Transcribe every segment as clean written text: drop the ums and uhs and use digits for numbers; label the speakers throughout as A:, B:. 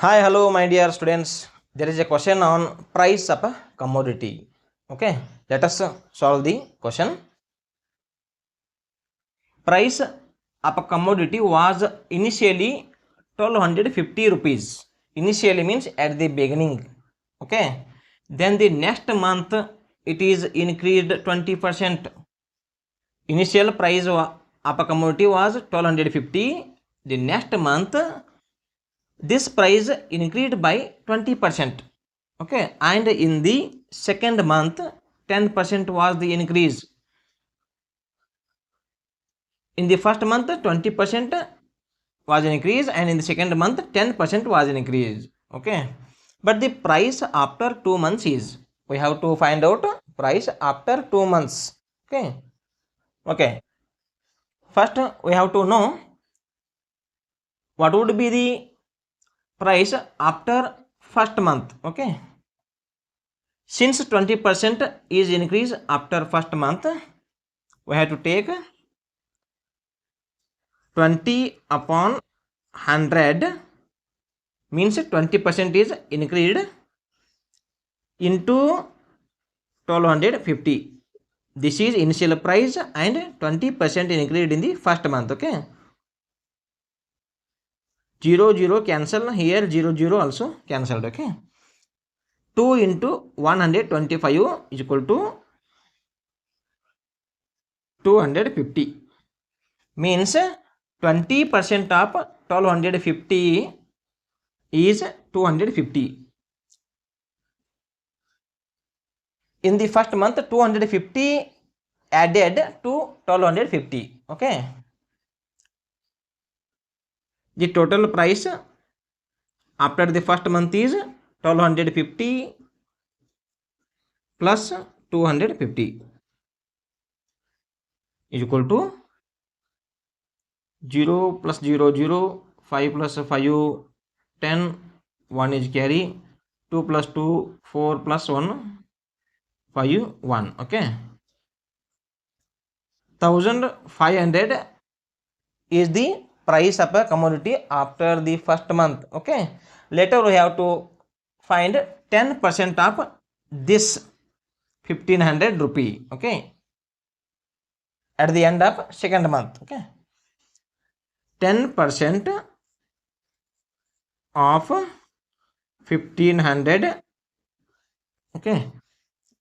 A: Hi, hello, my dear students. There is a question on price of a commodity. Okay, let us solve the question. Price of a commodity was initially 1250 rupees. Initially means at the beginning. Okay, then the next month it is increased 20%. Initial price of a commodity was 1250. The next month this price increased by 20%. Okay, and in the second month 10% was the increase. In the first month 20% was an increase, and in the second month 10% was an increase. Okay, but the price after 2 months is, we have to find out price after 2 months. Okay, first we have to know what would be the price after first month. Okay, since 20% is increase after first month, we have to take 20 upon 100 means 20% is increased into 1250. This is initial price and 20% increased in the first month. Okay, 0 cancel here, 0 also cancelled. Okay, 2 into 125 is equal to 250, means 20% of 1250 is 250. In the first month 250 added to 1250. Okay, the total price after the first month is 1250 plus 250 is equal to 0 plus 0 0, 5 plus 5 10, 1 is carry, 2 plus 2 4 plus 1 5 1. Okay, 1500 is the price of a commodity after the first month. Okay, later we have to find 10% of this 1500 rupee. Okay, at the end of second month. Okay, 10% of 1500. Okay,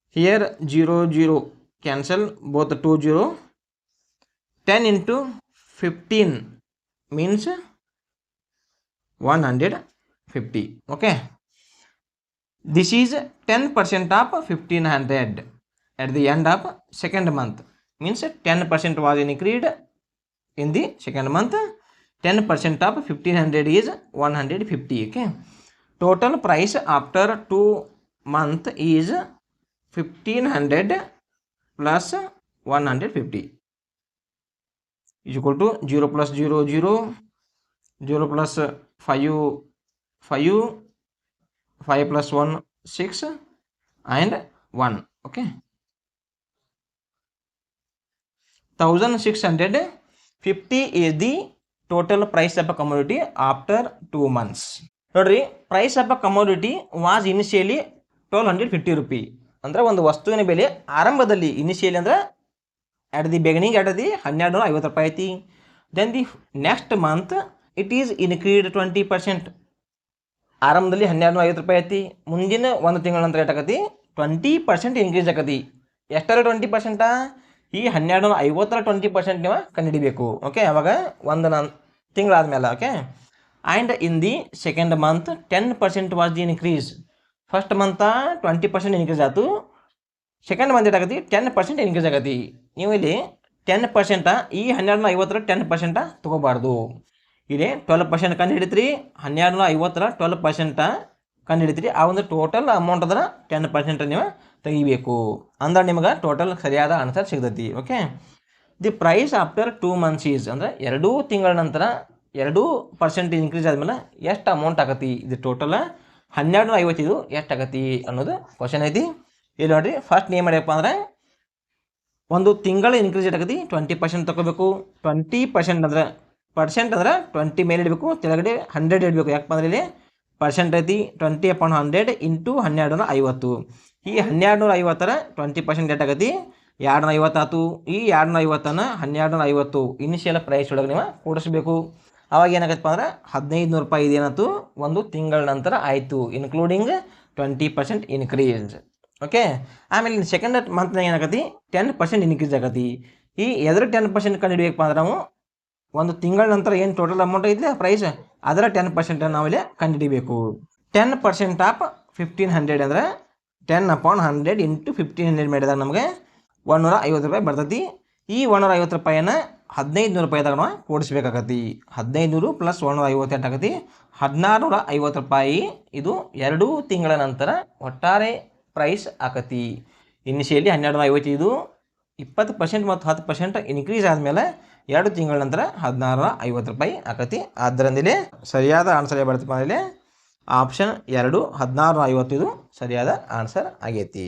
A: here 0 cancel, both 2 0. 10 into 15 means 150. Okay, this is 10% of 1500 at the end of second month, means 10% was increased in the second month. 10% of 1500 is 150. Okay, total price after 2 month is 1500 plus 150 is equal to 0 plus 0 0, 0 plus 5 5, 5 plus 1 6 and 1. Okay, 1650 is the total price of a commodity after 2 months. ನೋಡ್ರಿ, price of a commodity was initially 1250 rupee. ಅಂದ್ರೆ ಒಂದು ವಸ್ತುವಿನ ಬೆಲೆ ಆರಂಭದಲ್ಲಿ initially ಅಂದ್ರೆ at the beginning at the 1250 ರೂಪಾಯಿ ಐತಿ. then the next month it is increased 20%. ಆರಂಭದಲ್ಲಿ 1250 ರೂಪಾಯಿ ಐತಿ, ಮುಂದಿನ ಒಂದು ತಿಂಗಳ ನಂತರ ಏಟಾಗತಿ 20% ಇನ್ಕ್ರೀಸ್ ಆಗತಿ. ಎಷ್ಟರ 20%? ಈ 1250ರ 20% ನೀವು ಕಂಡುಹಿಡಿಬೇಕು. ಓಕೆ, ಅವಾಗ ಒಂದು ತಿಂಗಳಾದ್ಮೇಲೆ. Okay, and in the second month 10% was the increase. First month 20% increase ಆಯಿತು, ಸೆಕೆಂಡ್ ಮಂತ್ ಏಟಾಗತಿ 10% ಇನ್ಕ್ರೀಸ್ ಆಗತಿ. ನೀವು ಇಲ್ಲಿ 10% ಈ 1250ರ 10% ತೊಗೋಬಾರ್ದು. ಇಲ್ಲಿ 12% ಕಂಡು ಹಿಡಿತ್ರಿ, 1250ರ 12% ಕಂಡು ಹಿಡಿತ್ರಿ. ಆ ಒಂದು ಟೋಟಲ್ ಅಮೌಂಟ್ ಅದರ 10% ನೀವು ತೆಗಿಬೇಕು, ಅಂದ್ರೆ ನಿಮ್ಗೆ ಟೋಟಲ್ ಸರಿಯಾದ ಆನ್ಸರ್ ಸಿಗ್ತೈತಿ. Okay, the price after 2 months is, ಅಂದರೆ 2 ತಿಂಗಳ ನಂತರ 2% ಇನ್ಕ್ರೀಸ್ ಆದಮೇಲೆ ಎಷ್ಟು ಅಮೌಂಟ್ ಆಗತಿ? ಇದು ಟೋಟಲ್ 1250 ಇದು ಎಷ್ಟಾಗತಿ ಅನ್ನೋದು ಕ್ವಶನ್ ಐತಿ. ಇಲ್ಲಿ ನೋಡಿರಿ, ಫಸ್ಟ್ ಏನು ಮಾಡ್ಯಪ್ಪ ಅಂದ್ರೆ ಒಂದು ತಿಂಗಳ ಇನ್ಕ್ರೀಸ್ ಎಷ್ಟಾಗತಿ 20% ತಗೋಬೇಕು. 20% ಅಂದ್ರೆ 20 ಮೇಲೆ ಇಡಬೇಕು, ಕೆಳಗಡೆ 100 ಇಡಬೇಕು. ಯಾಕಪ್ಪ ಅಂದ್ರೆ ಇಲ್ಲಿ ಪರ್ಸೆಂಟ್ ಐತಿ 20/100 ಇಂಟು 1250. ಈ 1250ರ 20% ಡೇಟ್ ಆಗತಿ 250 ಆತು. ಈ 250ನ 1250 ಇನಿಷಿಯಲ್ ಪ್ರೈಸ್ ಒಳಗೆ ನೀವು ಕೂಡಿಸ್ಬೇಕು. ಅವಾಗ ಏನಾಗತ್ತಪ್ಪ ಅಂದ್ರೆ 1500 ರೂಪಾಯಿ ಇದೇನಾಯ್ತು ಒಂದು ತಿಂಗಳ ನಂತರ ಆಯಿತು, ಇನ್ಕ್ಲೂಡಿಂಗ್ 20% ಇನ್ಕ್ರೀಸ್. ಓಕೆ, ಆಮೇಲೆ ಸೆಕೆಂಡ್ ಮಂತ್ನಾಗ ಏನಾಗತಿ 10% ಇನ್ಕ್ರೀಸ್ ಆಗತಿ. ಈ ಎದ್ರ 10% ಕಂಡು ಹಿಡಿಯಬೇಕಪ್ಪ ಅಂದ್ರೆ ನಾವು ಒಂದು ತಿಂಗಳ ನಂತರ ಏನು ಟೋಟಲ್ ಅಮೌಂಟ್ ಐತಿ ಪ್ರೈಸ್ ಅದರ 10% ನಾವಿಲ್ಲಿ ಕಂಡು ಹಿಡಿಬೇಕು. 10% ಆಫ್ 1500 ಅಂದರೆ 10/100 ಇಂಟು 1500 ಮಾಡಿದಾಗ ನಮಗೆ 150 ರೂಪಾಯಿ ಬರ್ತೈತಿ. ಈ 150 ರೂಪಾಯಿನ 1500 ರೂಪಾಯಿದಾಗ ನಾವು ಕೂಡಿಸ್ಬೇಕಾಗತಿ. 1500 ಪ್ಲಸ್ 150 ಎಂಟಾಗತಿ 1650 ರೂಪಾಯಿ. ಇದು 2 ತಿಂಗಳ ನಂತರ ಒಟ್ಟಾರೆ ಪ್ರೈಸ್ ಆಕತಿ. ಇನಿಷಿಯಲಿ 1250, ಇದು 20% ಮತ್ತು 10% ಇನ್ಕ್ರೀಸ್ ಆದಮೇಲೆ 2 ತಿಂಗಳ ನಂತರ 1650 ರೂಪಾಯಿ ಆಕತಿ. ಆದ್ದರಿಂದ ಸರಿಯಾದ ಆನ್ಸರ್ ಏನು ಬರ್ತಪ್ಪ ಅಂದರೆ ಆಪ್ಷನ್ 2 1650 ಇದು ಸರಿಯಾದ ಆನ್ಸರ್ ಆಗೈತಿ.